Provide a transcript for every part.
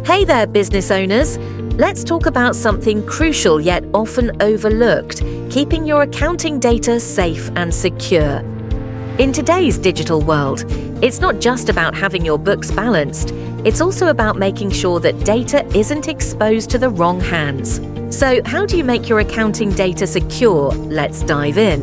Hey there, business owners! Let's talk about something crucial yet often overlooked: keeping your accounting data safe and secure. In today's digital world, it's not just about having your books balanced, it's also about making sure that data isn't exposed to the wrong hands. So, how do you make your accounting data secure? Let's dive in.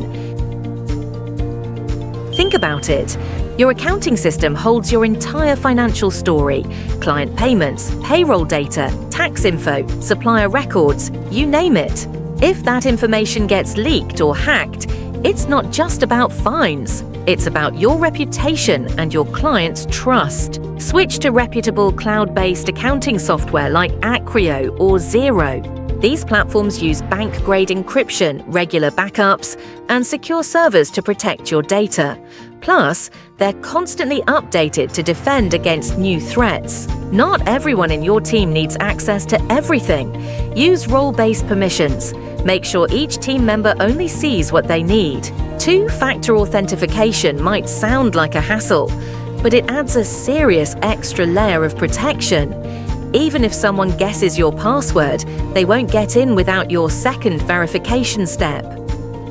Think about it. Your accounting system holds your entire financial story: client payments, payroll data, tax info, supplier records, you name it. If that information gets leaked or hacked, it's not just about fines. It's about your reputation and your clients' trust. Switch to reputable cloud-based accounting software like Acrio or Xero. These platforms use bank-grade encryption, regular backups, and secure servers to protect your data. Plus, they're constantly updated to defend against new threats. Not everyone in your team needs access to everything. Use role-based permissions. Make sure each team member only sees what they need. Two-factor authentication might sound like a hassle, but it adds a serious extra layer of protection. Even if someone guesses your password, they won't get in without your second verification step.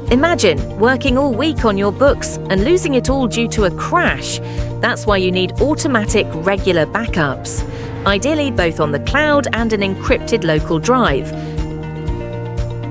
Imagine working all week on your books and losing it all due to a crash. That's why you need automatic, regular backups, ideally both on the cloud and an encrypted local drive.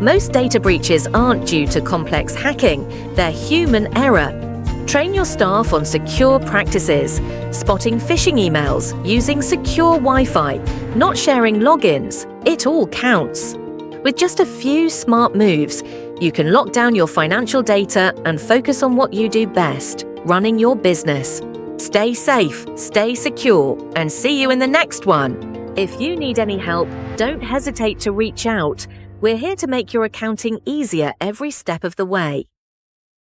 Most data breaches aren't due to complex hacking, they're human error. Train your staff on secure practices, spotting phishing emails, using secure Wi-Fi, not sharing logins. It all counts. With just a few smart moves, you can lock down your financial data and focus on what you do best: running your business. Stay safe, stay secure, and see you in the next one. If you need any help, don't hesitate to reach out. We're here to make your accounting easier every step of the way.